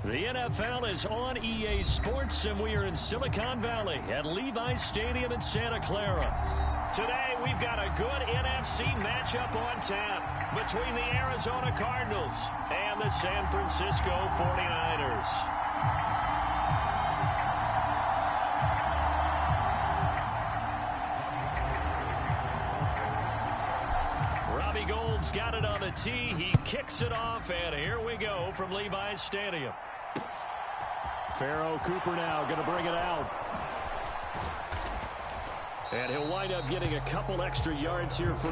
The NFL is on EA Sports, and we are in Silicon Valley at Levi's Stadium in Santa Clara. Today, we've got a good NFC matchup on tap between the Arizona Cardinals and the San Francisco 49ers. Robbie Gould's got it on the tee. He kicks it off, and here we go from Levi's Stadium. Pharaoh Cooper now going to bring it out. And he'll wind up getting a couple extra yards here for...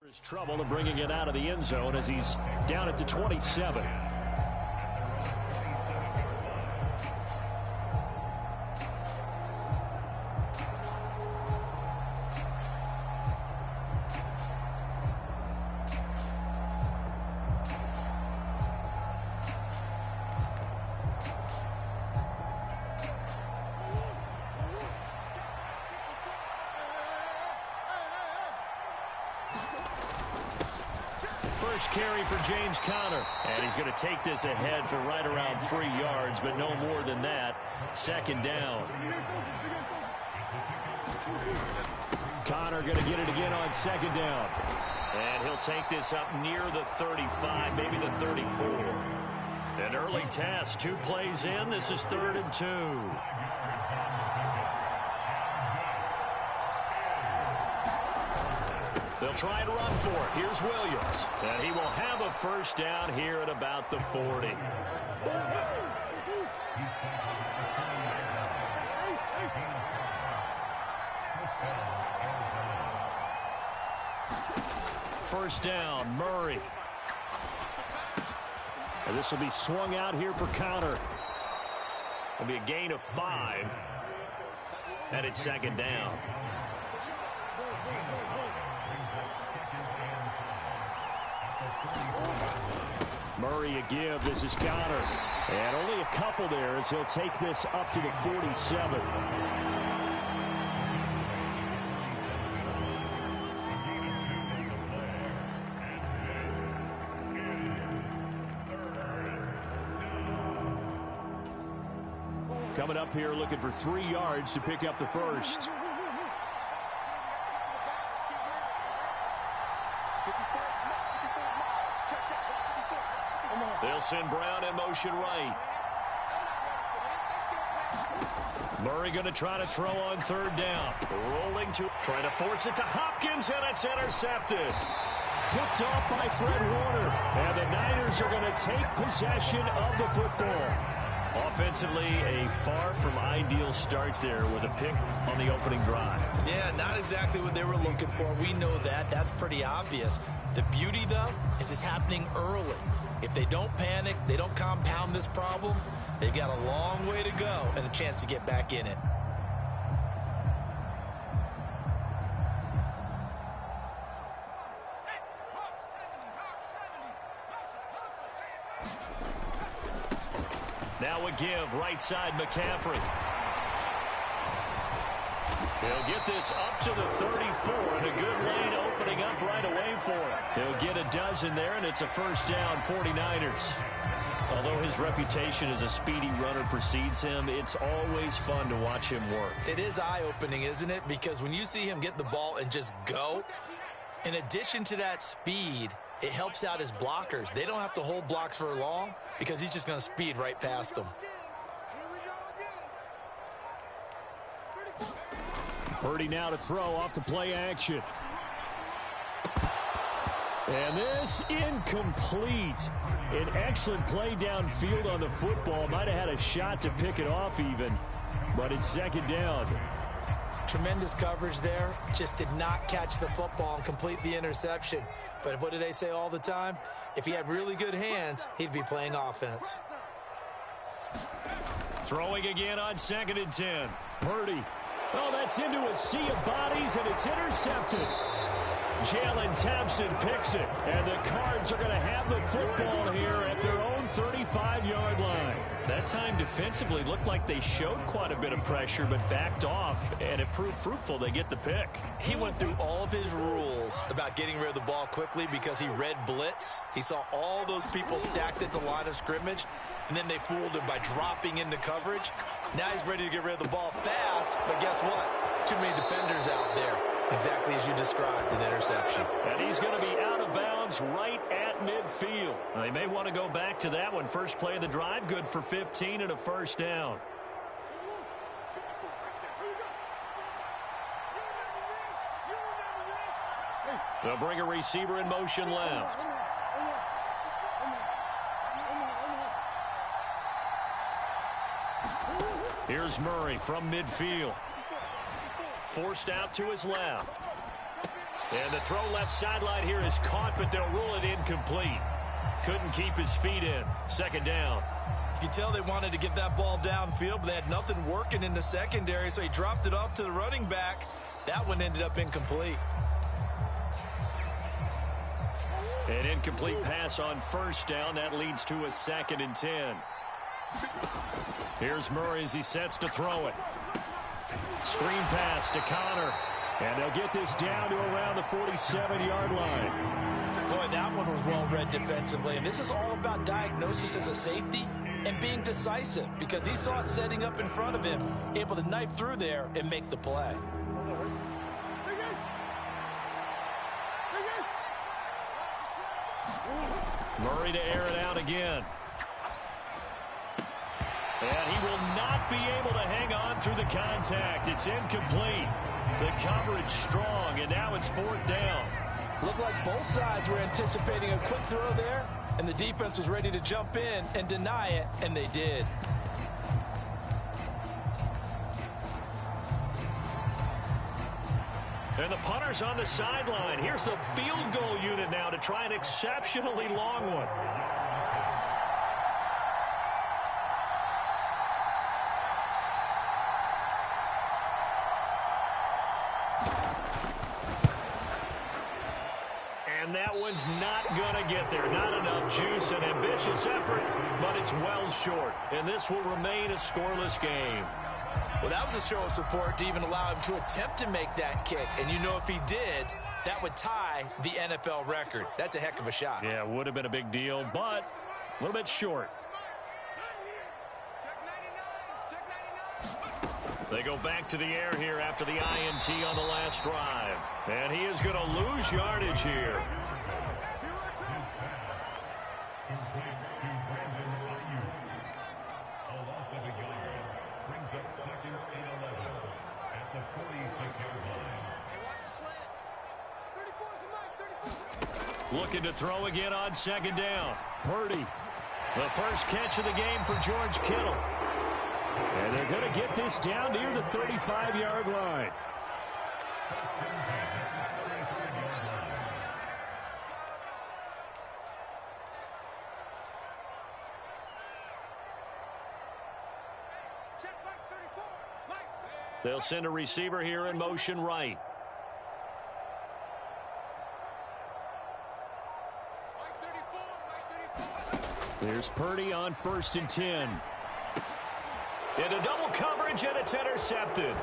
There's trouble in bringing it out of the end zone as he's down at the 27. First carry for James Conner, and he's going to take this ahead for right around 3 yards, but no more than that. Second down. Conner going to get it again on second down, and he'll take this up near the 35, maybe the 34. An early test, 2 plays in. This is 3rd and 2. They'll try and run for it. Here's Williams. And he will have a first down here at about the 40. First down, Murray. And this will be swung out here for Conner. It'll be a gain of 5. And it's second down. Murray a give. This is Conner. And only a couple there as he'll take this up to the 47. Coming up here looking for 3 yards to pick up the first. They'll send Brown in motion right. Murray going to try to throw on 3rd down. Rolling to try to force it to Hopkins, and it's intercepted. Picked off by Fred Warner. And the Niners are going to take possession of the football. Offensively, a far from ideal start there with a pick on the opening drive. Yeah, not exactly what they were looking for. We know that. That's pretty obvious. The beauty, though, is it's happening early. If they don't panic, they don't compound this problem, they've got a long way to go and a chance to get back in it. Now a give, right side McCaffrey. He'll get this up to the 34, and a good lane opening up right away for him. He'll get a dozen there, and it's a first down, 49ers. Although his reputation as a speedy runner precedes him, it's always fun to watch him work. It is eye-opening, isn't it? Because when you see him get the ball and just go, in addition to that speed, it helps out his blockers. They don't have to hold blocks for long because he's just going to speed right past them. Purdy now to throw off the play action. And this incomplete. An excellent play downfield on the football. Might have had a shot to pick it off even, but it's second down. Tremendous coverage there. Just did not catch the football and complete the interception. But what do they say all the time? If he had really good hands, he'd be playing offense. Throwing again on 2nd and 10. Purdy. Oh, that's into a sea of bodies, and it's intercepted. Jalen Thompson picks it, and the Cards are going to have the football here at their own 35-yard line. That time defensively looked like they showed quite a bit of pressure, but backed off, and it proved fruitful. They get the pick. He went through all of his rules about getting rid of the ball quickly because he read blitz. He saw all those people stacked at the line of scrimmage, and then they fooled him by dropping into coverage. Now he's ready to get rid of the ball fast, but guess what? Too many defenders out there. Exactly as you described, an interception. And he's going to be out of bounds right at midfield. They may want to go back to that one. First play of the drive, good for 15 and a first down. They'll bring a receiver in motion left. Here's Murray from midfield. Forced out to his left. And the throw left sideline here is caught, but they'll rule it incomplete. Couldn't keep his feet in. Second down. You can tell they wanted to get that ball downfield, but they had nothing working in the secondary, so he dropped it off to the running back. That one ended up incomplete. An incomplete pass on first down. That leads to a 2nd and 10. Here's Murray as he sets to throw it. Screen pass to Connor. And they'll get this down to around the 47-yard line. Boy, that one was well read defensively. And this is all about diagnosis as a safety and being decisive because he saw it setting up in front of him, able to knife through there and make the play. Murray to air it out again. And he will not be able to hang on through the contact. It's incomplete. The coverage strong, and now it's 4th down. Looked like both sides were anticipating a quick throw there, and the defense was ready to jump in and deny it, and they did. And the punter's on the sideline. Here's the field goal unit now to try an exceptionally long one. And that one's not going to get there. Not enough juice, an ambitious effort, but it's well short. And this will remain a scoreless game. Well, that was a show of support to even allow him to attempt to make that kick. And you know if he did, that would tie the NFL record. That's a heck of a shot. Yeah, it would have been a big deal, but a little bit short. They go back to the air here after the INT on the last drive. And he is going to lose yardage here. Looking to throw again on 2nd down. Purdy. The first catch of the game for George Kittle. And they're going to get this down near the 35-yard line. They'll send a receiver here in motion right. There's Purdy on 1st and 10. Into double coverage, and it's intercepted.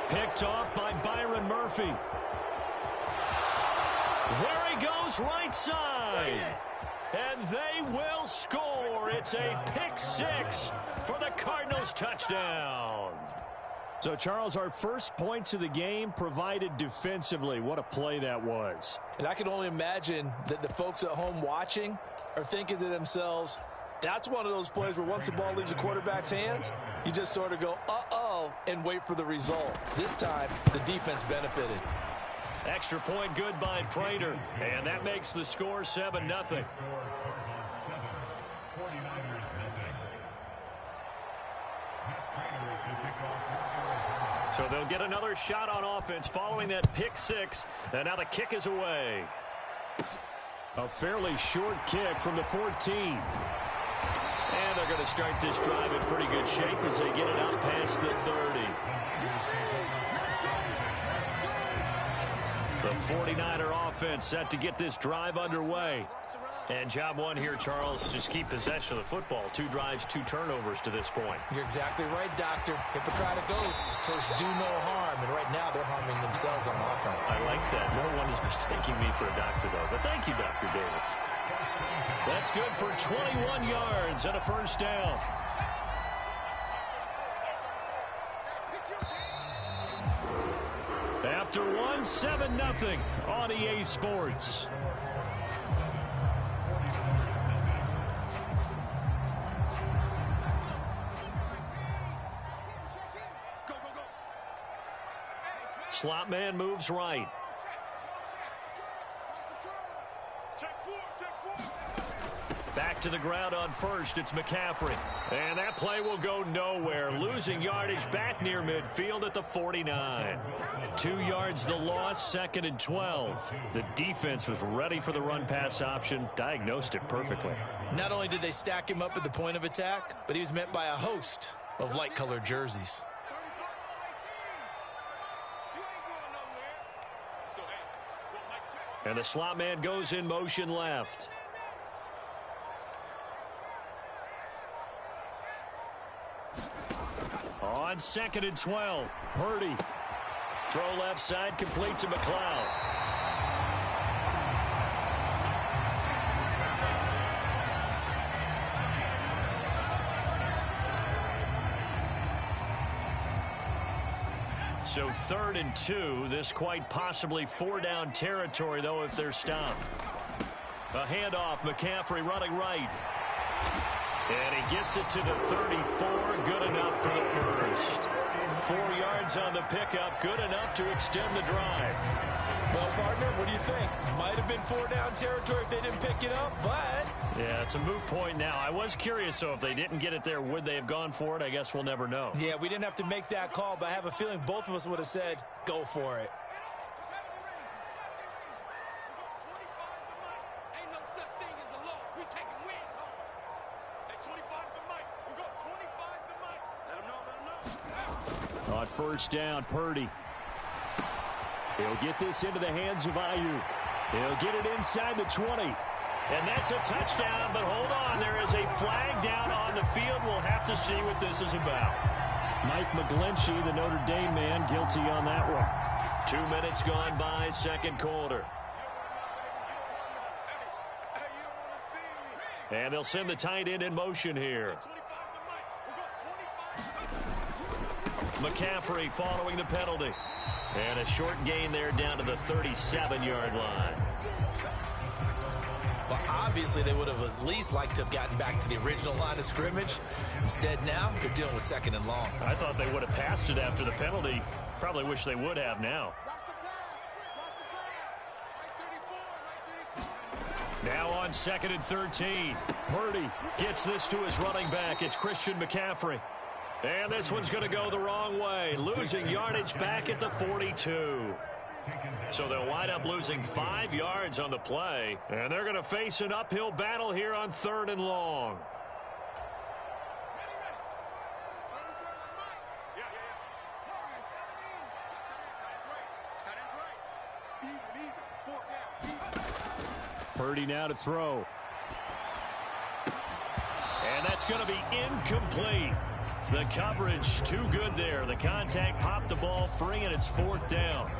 Picked off by Byron Murphy. There he goes, right side. And they will score. It's a pick six for the Cardinals touchdown. So, Charles, our first points of the game provided defensively. What a play that was. And I can only imagine that the folks at home watching are thinking to themselves, that's one of those plays where once the ball leaves the quarterback's hands, you just sort of go, uh-oh, and wait for the result. This time, the defense benefited. Extra point good by Prater. And that makes the score 7-0. So they'll get another shot on offense following that pick six. And now the kick is away. A fairly short kick from the 14. And they're going to start this drive in pretty good shape as they get it out past the 30. The 49er offense set to get this drive underway. And job one here, Charles, just keep possession of the football. 2 drives, 2 turnovers to this point. You're exactly right, Doctor. Hippocratic oath. First, do no harm. And right now, they're harming themselves on offense. I like that. No one is mistaking me for a doctor, though. But thank you, Dr. Davis. That's good for 21 yards and a first down. After one, 7-0 on EA Sports. Slot man moves right. Back to the ground on first. It's McCaffrey. And that play will go nowhere. Losing yardage back near midfield at the 49. 2 yards the loss, 2nd and 12. The defense was ready for the run-pass option. Diagnosed it perfectly. Not only did they stack him up at the point of attack, but he was met by a host of light-colored jerseys. And the slot man goes in motion left. On 2nd and 12, Purdy. Throw left side, complete to McLeod. So 3rd and 2. This quite possibly 4-down territory, though, if they're stopped. A handoff. McCaffrey running right. And he gets it to the 34. Good enough for the first. 4 yards on the pickup. Good enough to extend the drive. Well, partner, what do you think? Might have been 4-down territory if they didn't pick it up, but... Yeah, it's a moot point now. I was curious, though, if they didn't get it there, would they have gone for it? I guess we'll never know. Yeah, we didn't have to make that call, but I have a feeling both of us would have said, go for it. On first down, Purdy. He'll get this into the hands of Ayuk. He'll get it inside the 20. And that's a touchdown, but hold on. There is a flag down on the field. We'll have to see what this is about. Mike McGlinchey, the Notre Dame man, guilty on that one. 2 minutes gone by, second quarter. And they'll send the tight end in motion here. McCaffrey following the penalty. And a short gain there down to the 37-yard line. Well, obviously they would have at least liked to have gotten back to the original line of scrimmage. Instead now, they're dealing with 2nd and long. I thought they would have passed it after the penalty. Probably wish they would have now. Now on 2nd and 13. Purdy gets this to his running back. It's Christian McCaffrey. And this one's going to go the wrong way. Losing yardage back at the 42. So they'll wind up losing 5 yards on the play. And they're going to face an uphill battle here on 3rd and long. Purdy now to throw. And that's going to be incomplete. The coverage too good there. The contact popped the ball free, and it's 4th down.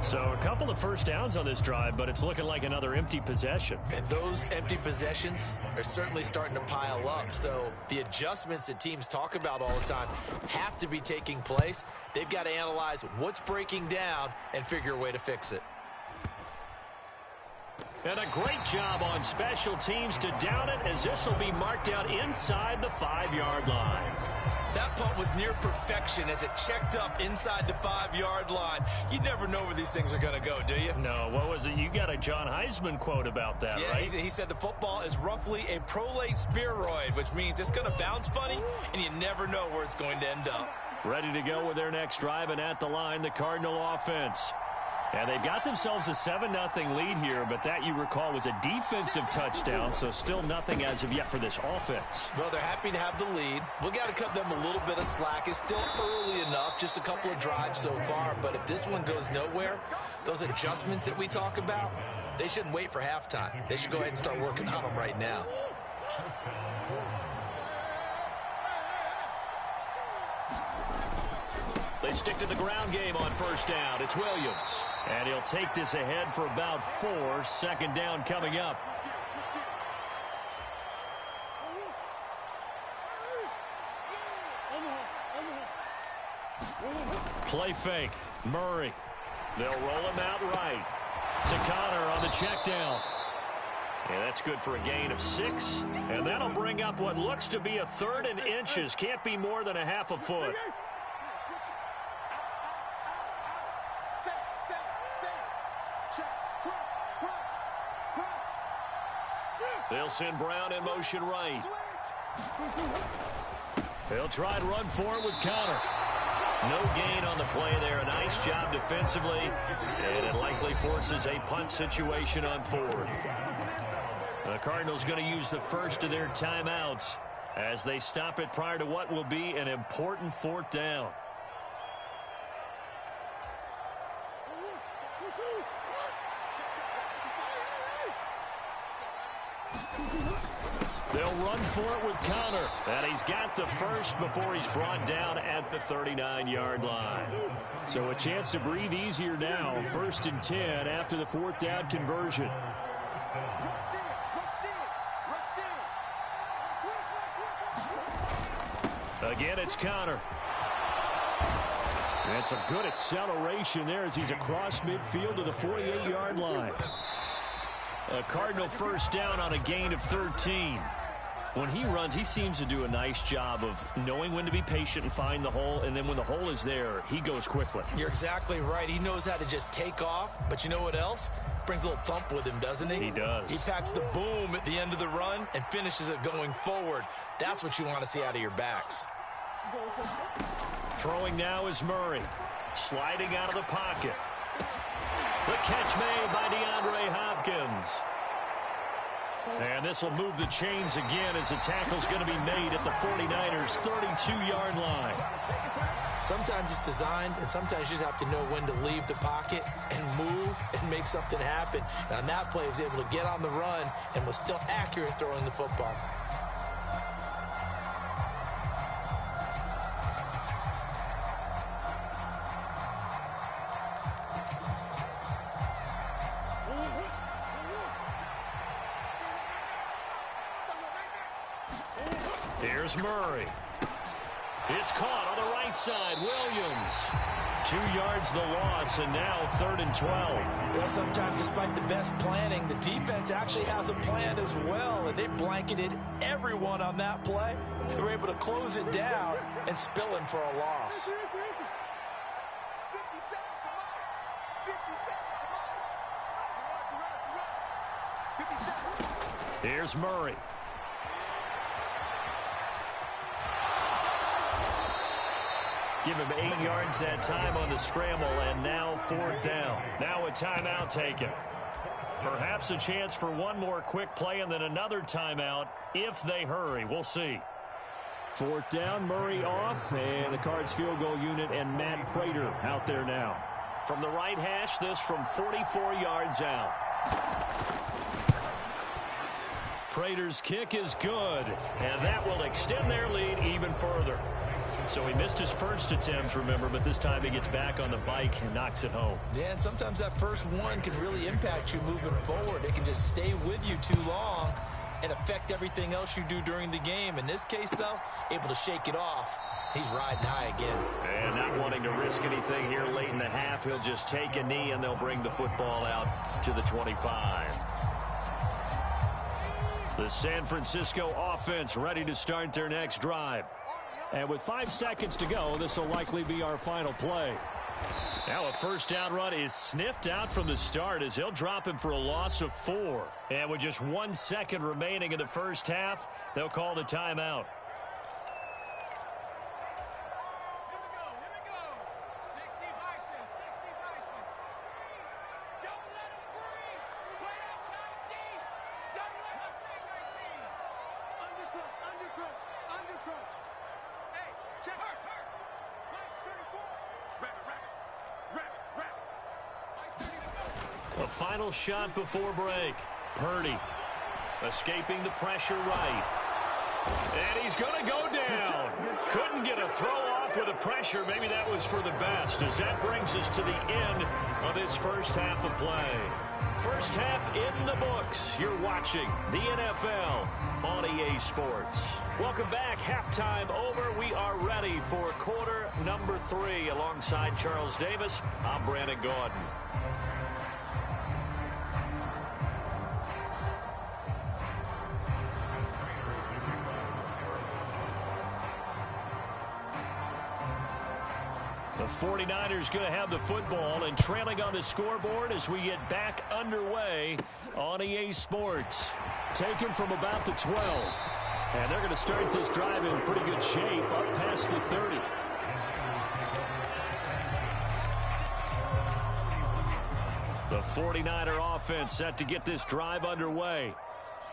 So a couple of first downs on this drive, but it's looking like another empty possession. And those empty possessions are certainly starting to pile up. So the adjustments that teams talk about all the time have to be taking place. They've got to analyze what's breaking down and figure a way to fix it. And a great job on special teams to down it, as this will be marked out inside the 5-yard line. That punt was near perfection as it checked up inside the 5-yard line. You never know where these things are going to go, do you? No, what was it? You got a John Heisman quote about that, yeah, right? He said the football is roughly a prolate spheroid, which means it's going to bounce funny, and you never know where it's going to end up. Ready to go with their next drive, and at the line, the Cardinal offense. And they've got themselves a 7-0 lead here, but that, you recall, was a defensive touchdown, so still nothing as of yet for this offense. Well, they're happy to have the lead. We've got to cut them a little bit of slack. It's still early enough, just a couple of drives so far, but if this one goes nowhere, those adjustments that we talk about, they shouldn't wait for halftime. They should go ahead and start working on them right now. They stick to the ground game on 1st down. It's Williams. And he'll take this ahead for about 4. 2nd down coming up. Play fake. Murray. They'll roll him out right. To Connor on the check down. Yeah, that's good for a gain of 6. And that'll bring up what looks to be a 3rd and inches. Can't be more than a half a foot. They'll send Brown in motion right. They'll try and run for it with Connor. No gain on the play there. A nice job defensively. And it likely forces a punt situation on 4th. The Cardinals going to use the first of their timeouts as they stop it prior to what will be an important 4th down. They'll run for it with Connor. And he's got the first before he's brought down at the 39-yard line. So a chance to breathe easier now. 1st and 10 after the 4th down conversion. Again, it's Connor. And some good acceleration there as he's across midfield to the 48-yard line. A Cardinal 1st down on a gain of 13. When he runs, he seems to do a nice job of knowing when to be patient and find the hole, and then when the hole is there, he goes quickly. You're exactly right. He knows how to just take off, but you know what else? Brings a little thump with him, doesn't he? He does. He packs the boom at the end of the run and finishes it going forward. That's what you want to see out of your backs. Throwing now is Murray. Sliding out of the pocket. The catch made by DeAndre Hopkins. And this will move the chains again as the tackle's going to be made at the 49ers' 32-yard line. Sometimes it's designed, and sometimes you just have to know when to leave the pocket and move and make something happen. And on that play, he was able to get on the run and was still accurate throwing the football. Here's Murray. It's caught on the right side. Williams. 2 yards the loss, and now 3rd and 12. Well, sometimes despite the best planning, the defense actually has a plan as well, and they blanketed everyone on that play. They were able to close it down and spill him for a loss. Here's Murray. Give him 8 yards that time on the scramble, and now 4th down. Now a timeout taken. Perhaps a chance for one more quick play and then another timeout if they hurry. We'll see. 4th down, Murray off, and the Cards field goal unit and Matt Prater out there now. From the right hash, this from 44 yards out. Prater's kick is good, and that will extend their lead even further. So he missed his first attempt, remember, but this time he gets back on the bike and knocks it home. Yeah, and sometimes that first one can really impact you moving forward. It can just stay with you too long and affect everything else you do during the game. In this case, though, able to shake it off. He's riding high again. And not wanting to risk anything here late in the half, he'll just take a knee and they'll bring the football out to the 25. The San Francisco offense ready to start their next drive. And with 5 seconds to go, this will likely be our final play. Now a first down run is sniffed out from the start as he'll drop him for a loss of 4. And with just 1 second remaining in the first half, they'll call the timeout. A final shot before break. Purdy escaping the pressure right. And he's going to go down. Couldn't get a throw off with the pressure. Maybe that was for the best, as that brings us to the end of this first half of play. First half in the books. You're watching the NFL on EA Sports. Welcome back. Halftime over. We are ready for quarter number 3. Alongside Charles Davis, I'm Brandon Gordon. The 49ers going to have the football and trailing on the scoreboard as we get back underway on EA Sports. Taken from about the 12. And they're going to start this drive in pretty good shape up past the 30. The 49er offense set to get this drive underway.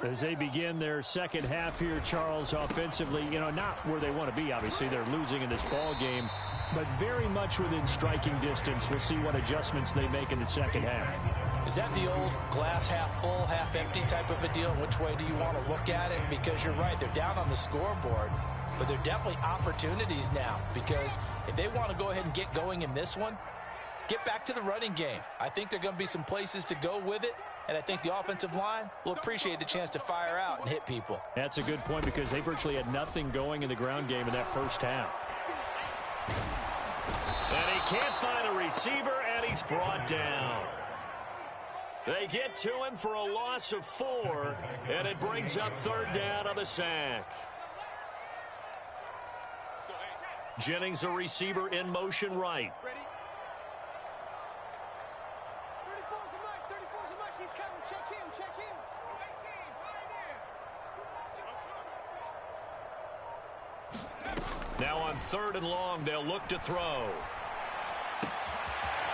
As they begin their second half here, Charles, offensively, not where they want to be, obviously. They're losing in this ball game, but very much within striking distance. We'll see what adjustments they make in the second half. Is that the old glass half full, half empty type of a deal? Which way do you want to look at it? Because you're right, they're down on the scoreboard, but they're definitely opportunities now, because if they want to go ahead and get going in this one, get back to the running game. I think there are going to be some places to go with it, and I think the offensive line will appreciate the chance to fire out and hit people. That's a good point, because they virtually had nothing going in the ground game in that first half. And he can't find a receiver, and he's brought down. They get to him for a loss of 4, and it brings up 3rd down on the sack. Jennings, a receiver in motion right. Now on 3rd and long, they'll look to throw.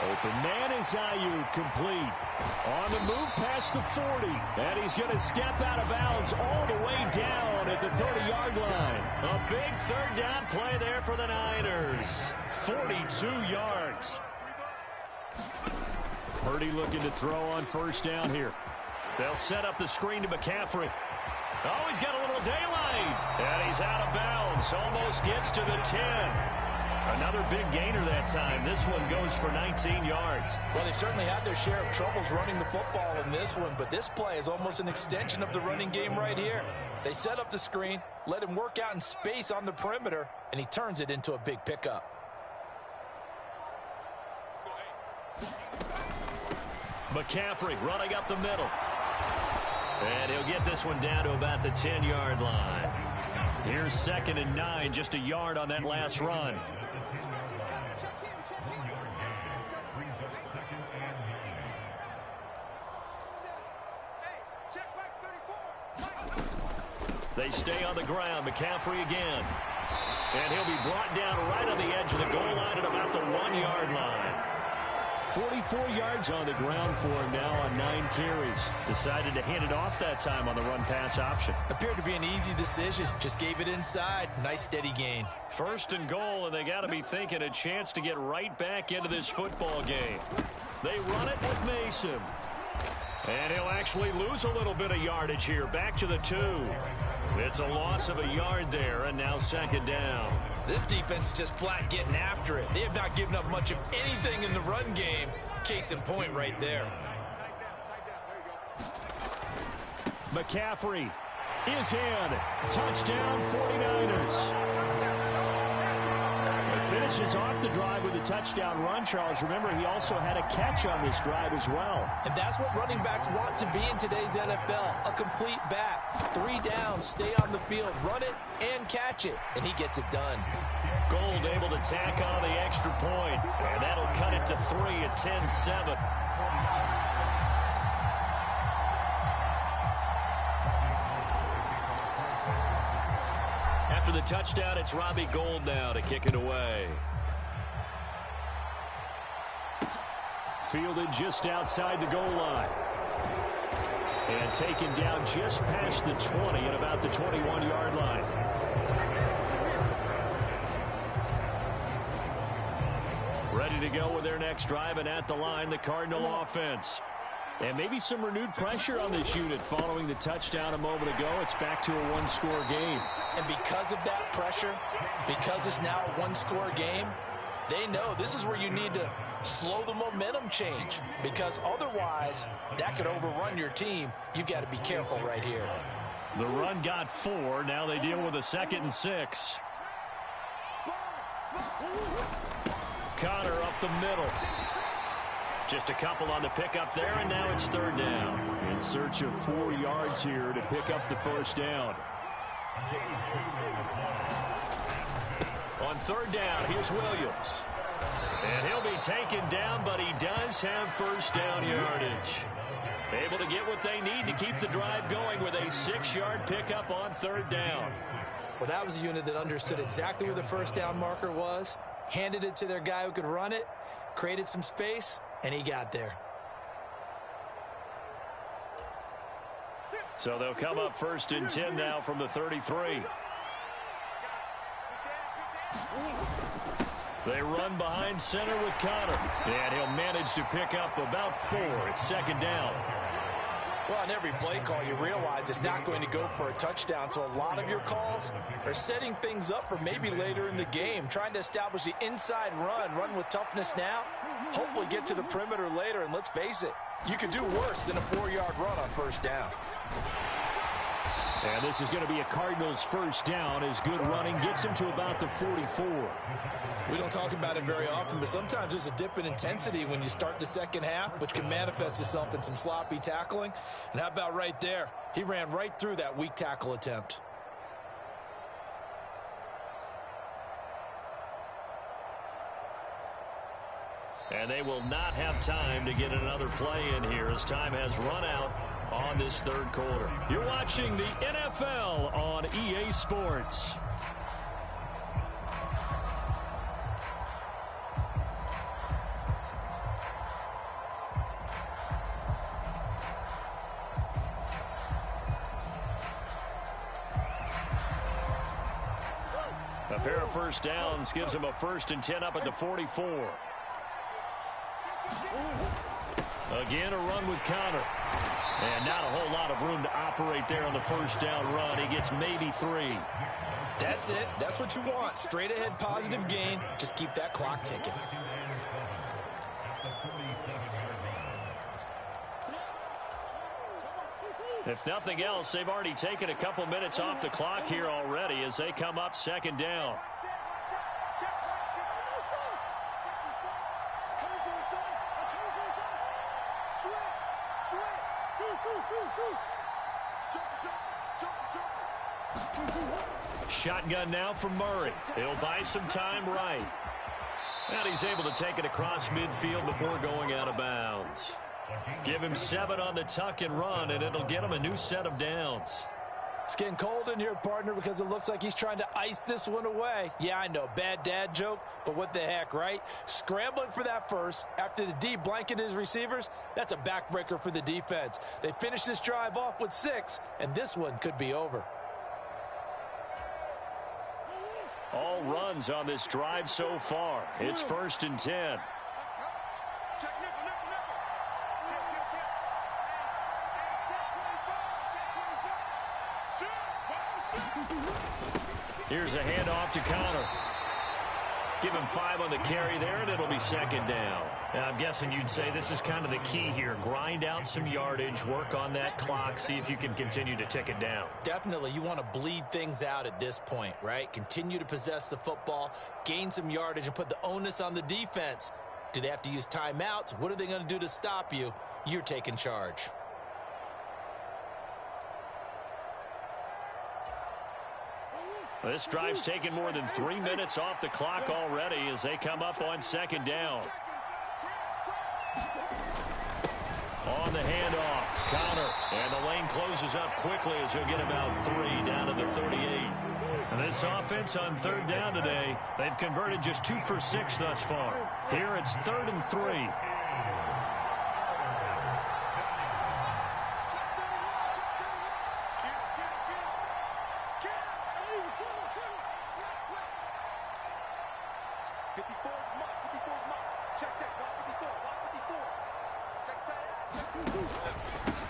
Open man is Ayuk, complete. On the move past the 40. And he's going to step out of bounds all the way down at the 30-yard line. A big 3rd down play there for the Niners. 42 yards. Purdy looking to throw on 1st down here. They'll set up the screen to McCaffrey. Oh, he's got a little daylight. And he's out of bounds. Almost gets to the 10. Another big gainer that time. This one goes for 19 yards. Well, they certainly had their share of troubles running the football in this one, but this play is almost an extension of the running game right here. They set up the screen, let him work out in space on the perimeter, and he turns it into a big pickup. McCaffrey running up the middle. And he'll get this one down to about the 10-yard line. Here's 2nd and 9, just a yard on that last run. They stay on the ground. McCaffrey again. And he'll be brought down right on the edge of the goal line at about the 1-yard line. 44 yards on the ground for him now on 9 carries. Decided to hand it off that time on the run-pass option. Appeared to be an easy decision. Just gave it inside. Nice steady gain. 1st and goal, and they got to be thinking a chance to get right back into this football game. They run it with Mason. And he'll actually lose a little bit of yardage here. Back to the 2. It's a loss of a yard there, and now 2nd down. This defense is just flat getting after it. They have not given up much of anything in the run game. Case in point right there. McCaffrey is in. Touchdown 49ers. Finishes off the drive with a touchdown run, Charles. Remember, he also had a catch on this drive as well. And that's what running backs want to be in today's NFL. A complete back. 3 downs, stay on the field, run it, and catch it. And he gets it done. Gold able to tack on the extra point. And that'll cut it to 3 at 10-7. After the touchdown, it's Robbie Gould now to kick it away. Fielded just outside the goal line. And taken down just past the 20 at about the 21-yard line. Ready to go with their next drive, and at the line, the Cardinal offense. And maybe some renewed pressure on this unit following the touchdown a moment ago. It's back to a 1-score game. And because of that pressure, because it's now a 1-score game, they know this is where you need to slow the momentum change. Because otherwise, that could overrun your team. You've got to be careful right here. The run got 4. Now they deal with a 2nd and 6. Connor up the middle. Just a couple on the pickup there, and now it's 3rd down. In search of 4 yards here to pick up the 1st down. On 3rd down, here's Williams. And he'll be taken down, but he does have 1st down yardage. Able to get what they need to keep the drive going with a 6-yard pickup on 3rd down. Well, that was a unit that understood exactly where the 1st down marker was, handed it to their guy who could run it, created some space, and he got there. So they'll come up 1st and 10 now from the 33. They run behind center with Connor. And he'll manage to pick up about 4. It's 2nd down. Well, on every play call, you realize it's not going to go for a touchdown. So a lot of your calls are setting things up for maybe later in the game, trying to establish the inside run with toughness now, hopefully get to the perimeter later. And let's face it, you could do worse than a 4-yard run on 1st down. And this is going to be a Cardinals 1st down as good running gets him to about the 44. We don't talk about it very often, but sometimes there's a dip in intensity when you start the 2nd half, which can manifest itself in some sloppy tackling. And how about right there? He ran right through that weak tackle attempt. And they will not have time to get another play in here as time has run out on this 3rd quarter. You're watching the NFL on EA Sports. A pair of 1st downs gives him a 1st and 10 up at the 44. Again, a run with Connor. And not a whole lot of room to operate there on the 1st down run. He gets maybe 3. That's it. That's what you want. Straight ahead positive gain. Just keep that clock ticking. If nothing else, they've already taken a couple minutes off the clock here already as they come up 2nd down. Shotgun now from Murray. He'll buy some time right. And he's able to take it across midfield before going out of bounds. Give him 7 on the tuck and run, and it'll get him a new set of downs. It's getting cold in here, partner, because it looks like he's trying to ice this one away. Yeah, I know, bad dad joke, but what the heck, right? Scrambling for that first after the D blanketed his receivers, that's a backbreaker for the defense. They finished this drive off with 6, and this one could be over. All runs on this drive so far. It's 1st and 10. Here's a handoff to Connor. Give him 5 on the carry there, and it'll be 2nd down. Now, I'm guessing you'd say this is kind of the key here. Grind out some yardage, work on that clock, see if you can continue to tick it down. Definitely, you want to bleed things out at this point, right? Continue to possess the football, gain some yardage, and put the onus on the defense. Do they have to use timeouts? What are they going to do to stop you? You're taking charge. This drive's taken more than 3 minutes off the clock already as they come up on 2nd down. On the handoff, Connor. And the lane closes up quickly as he'll get about 3 down to the 38. And this offense on 3rd down today, they've converted just 2 for 6 thus far. Here it's 3rd and 3.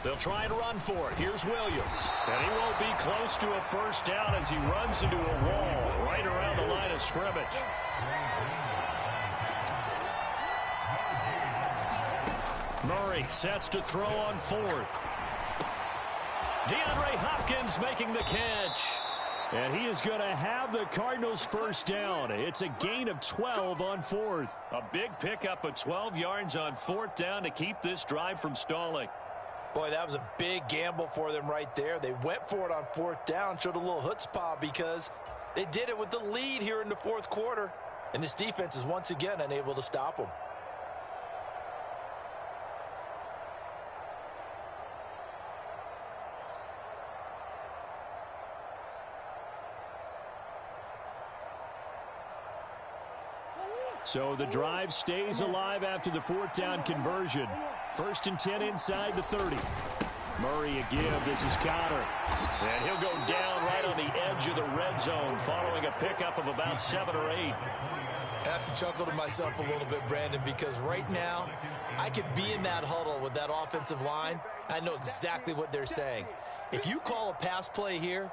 They'll try and run for it. Here's Williams. And he won't be close to a 1st down as he runs into a wall right around the line of scrimmage. Murray sets to throw on 4th. DeAndre Hopkins making the catch. And he is going to have the Cardinals' 1st down. It's a gain of 12 on 4th. A big pickup of 12 yards on 4th down to keep this drive from stalling. Boy, that was a big gamble for them right there. They went for it on 4th down, showed a little chutzpah because they did it with the lead here in the 4th quarter. And this defense is once again unable to stop them. So the drive stays alive after the 4th down conversion. 1st and 10 inside the 30. Murray a give. This is Connor. And he'll go down right on the edge of the red zone following a pickup of about 7 or 8. I have to chuckle to myself a little bit, Brandon, because right now I could be in that huddle with that offensive line. I know exactly what they're saying. If you call a pass play here,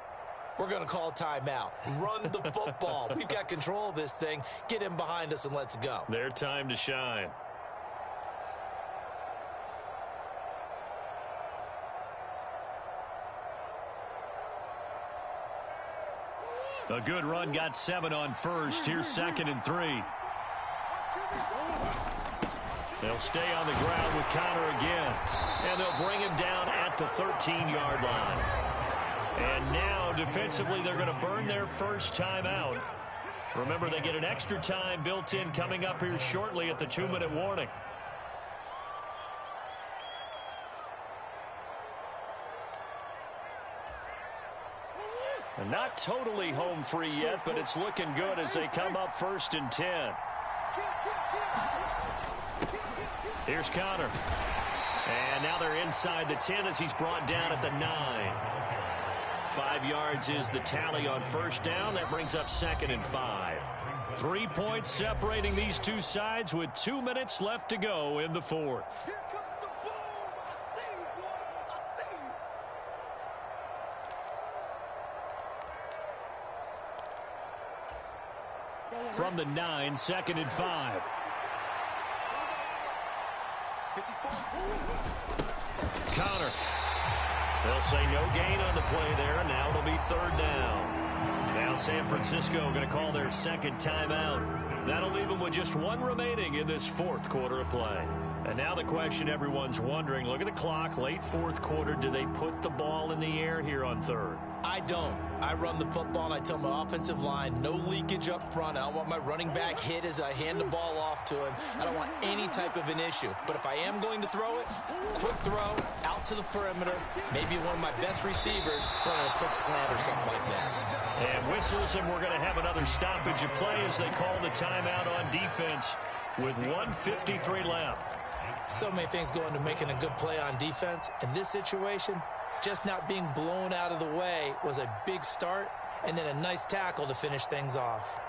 we're going to call timeout. Run the football. We've got control of this thing. Get him behind us and let's go. Their time to shine. A good run got 7 on 1st. Here's 2nd and 3. They'll stay on the ground with Connor again. And they'll bring him down at the 13-yard line. And now, defensively, they're going to burn their 1st timeout. Remember, they get an extra time built in coming up here shortly at the 2-minute warning. And not totally home free yet, but it's looking good as they come up 1st and 10. Here's Connor. And now they're inside the 10 as he's brought down at the 9. 5 yards is the tally on 1st down. That brings up 2nd and 5. 3 points separating these two sides with 2 minutes left to go in the 4th. From the 9, 2nd and 5. Connor. They'll say no gain on the play there. Now it'll be 3rd down. Now San Francisco going to call their 2nd timeout. That'll leave them with just 1 remaining in this 4th quarter of play. And now the question everyone's wondering, look at the clock, late fourth quarter. Do they put the ball in the air here on third? I don't. I run the football, and I tell my offensive line, no leakage up front. I don't want my running back hit as I hand the ball off to him. I don't want any type of an issue. But if I am going to throw it, quick throw, out to the perimeter, maybe one of my best receivers running a quick slant or something like that. And whistles, and we're going to have another stoppage of play as they call the timeout on defense with 1:53 left. So many things go into making a good play on defense. In this situation, just not being blown out of the way was a big start, and then a nice tackle to finish things off.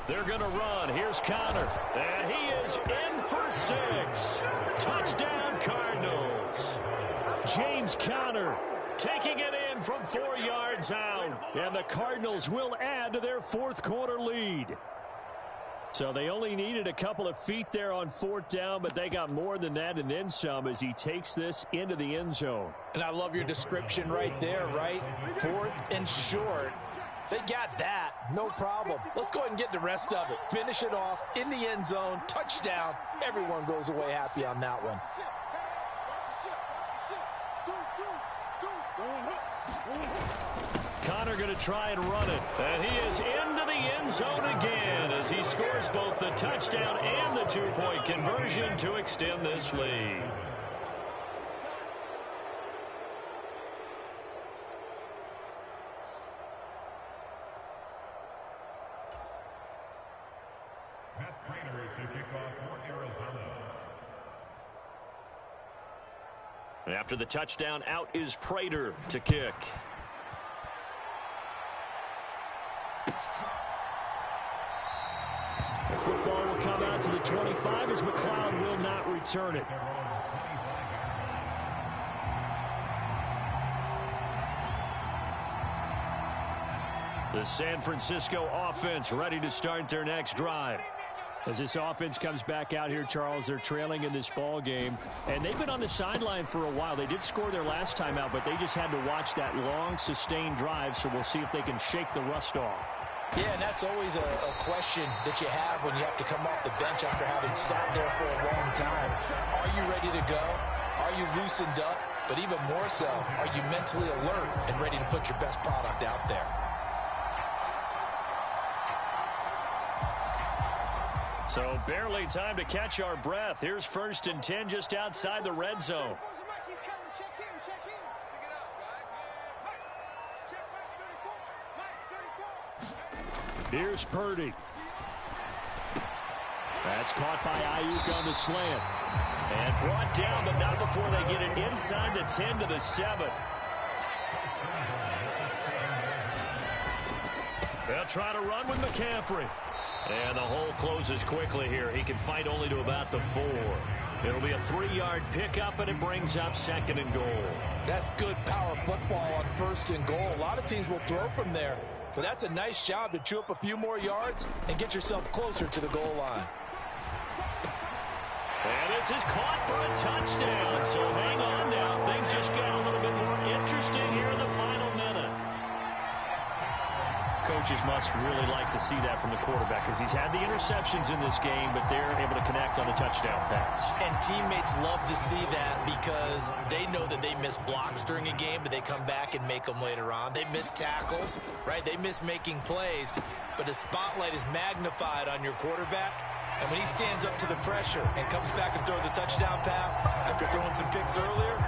They're going to run. Here's Connor, and he is in for 6. Touchdown, Cardinals. James Conner taking it in from 4 yards out, and the Cardinals will add to their fourth quarter lead. So they only needed a couple of feet there on fourth down, but they got more than that and then some as he takes this into the end zone. And I love your description right there, right? Fourth and short. They got that. No problem. Let's go ahead and get the rest of it. Finish it off in the end zone. Touchdown. Everyone goes away happy on that one. Connor going to try and run it. And he is into the end zone again as he scores both the touchdown and the two-point conversion to extend this lead. After the touchdown, out is Prater to kick. The football will come out to the 25 as McLeod will not return it. The San Francisco offense ready to start their next drive. As this offense comes back out here, Charles, they're trailing in this ball game, and they've been on the sideline for a while. They did score their last time out, but they just had to watch that long, sustained drive, so we'll see if they can shake the rust off. Yeah, and that's always a question that you have when you have to come off the bench after having sat there for a long time. Are you ready to go? Are you loosened up? But even more so, are you mentally alert and ready to put your best product out there? So barely time to catch our breath. Here's 1st and 10 just outside the red zone. Here's Purdy. That's caught by Ayuk on the slant. And brought down, but not before they get it inside the 10 to the 7. They'll try to run with McCaffrey. And the hole closes quickly here. He can fight only to about the 4. It'll be a 3-yard pickup, and it brings up 2nd and goal. That's good power football on 1st and goal. A lot of teams will throw from there, but that's a nice job to chew up a few more yards and get yourself closer to the goal line. And this is caught for a touchdown. So hang on now. Things just got a little bit more interesting here in the final minute. Coaches must really like to see that from the quarterback because he's had the interceptions in this game, but they're able to connect on the touchdown pass. And teammates love to see that because they know that they miss blocks during a game, but they come back and make them later on. They miss tackles, right? They miss making plays, but the spotlight is magnified on your quarterback. And when he stands up to the pressure and comes back and throws a touchdown pass after throwing some picks earlier,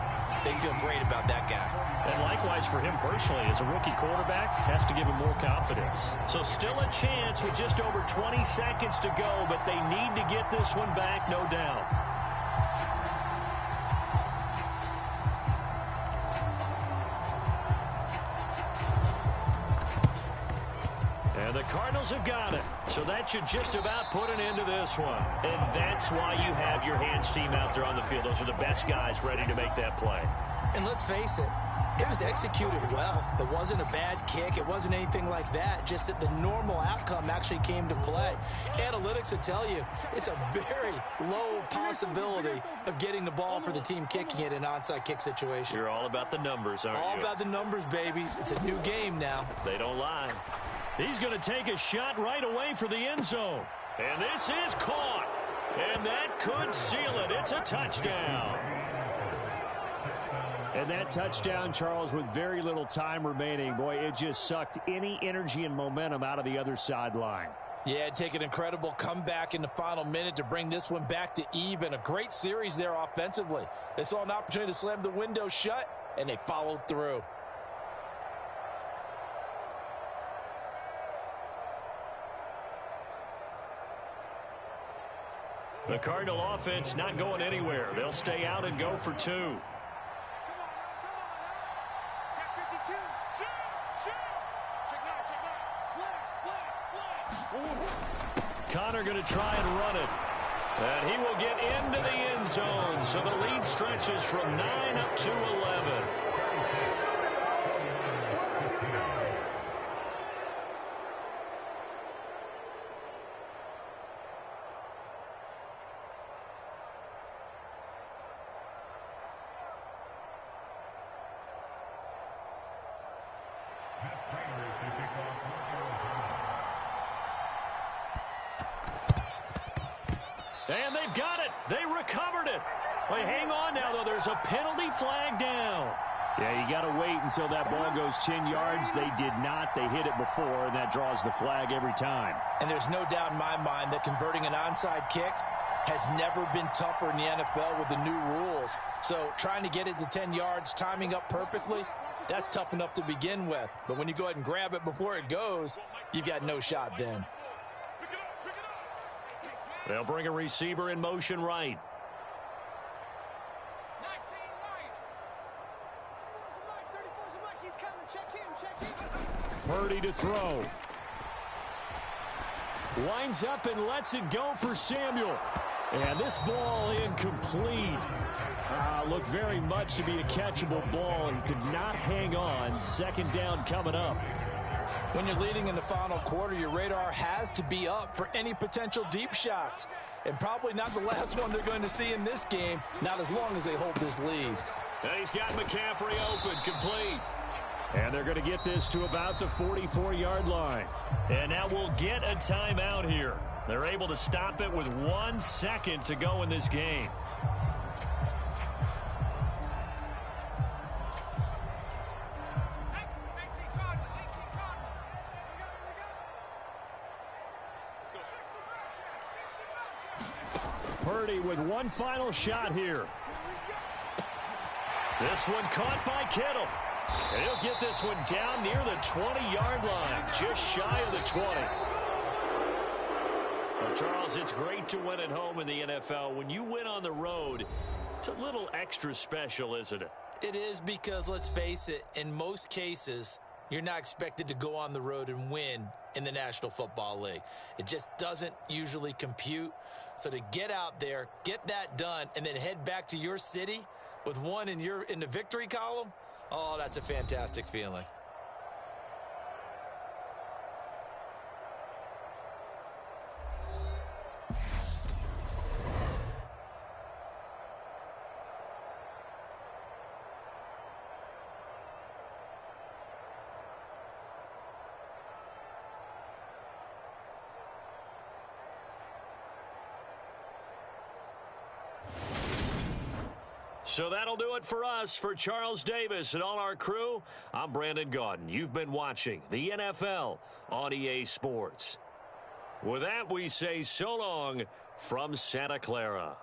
they feel great about that guy. And likewise for him personally, as a rookie quarterback, has to give him more confidence. So still a chance with just over 20 seconds to go, but they need to get this one back, no doubt. And the Cardinals have got it. So that should just about put an end to this one. And that's why you have your hands team out there on the field. Those are the best guys ready to make that play. And let's face it, It was executed well. It wasn't a bad kick. It wasn't anything like that. Just that the normal outcome actually came to play. Analytics will tell you it's a very low possibility of getting the ball for the team kicking it in an onside kick situation. You're all about the numbers, aren't you? All about the numbers, baby. It's a new game now. They don't lie. He's going to take a shot right away for the end zone. And this is caught. And that could seal it. It's a touchdown. And that touchdown, Charles, with very little time remaining, boy, it just sucked any energy and momentum out of the other sideline. Yeah, take an incredible comeback in the final minute to bring this one back to even. A great series there offensively. They saw an opportunity to slam the window shut, and they followed through. The Cardinal offense not going anywhere. They'll stay out and go for two. Connor going to try and run it. And he will get into the end zone. So the lead stretches from 9 up to 11. And they've got it. They recovered it. Well, hang on now, though. There's a penalty flag down. Yeah, you got to wait until that ball goes 10 yards. They did not. They hit it before, and that draws the flag every time. And there's no doubt in my mind that converting an onside kick has never been tougher in the NFL with the new rules. So trying to get it to 10 yards, timing up perfectly, that's tough enough to begin with. But when you go ahead and grab it before it goes, you've got no shot then. They'll bring a receiver in motion right. Purdy to throw. Winds up and lets it go for Samuel. And this ball incomplete. Looked very much to be a catchable ball and could not hang on. Second down coming up. When you're leading in the final quarter, your radar has to be up for any potential deep shots. And probably not the last one they're going to see in this game, not as long as they hold this lead. And he's got McCaffrey open, complete. And they're going to get this to about the 44-yard line. And now we'll get a timeout here. They're able to stop it with 1 second to go in this game. Purdy with one final shot here. This one caught by Kittle. And he'll get this one down near the 20-yard line, just shy of the 20. Well, Charles, it's great to win at home in the NFL. When you win on the road, it's a little extra special, isn't it? It is, because let's face it, in most cases, you're not expected to go on the road and win in the National Football League. It just doesn't usually compute. So to get out there, get that done, and then head back to your city with one in the victory column, oh, that's a fantastic feeling. So that'll do it for us. For Charles Davis and all our crew, I'm Brandon Gaudin. You've been watching the NFL on EA Sports. With that, we say so long from Santa Clara.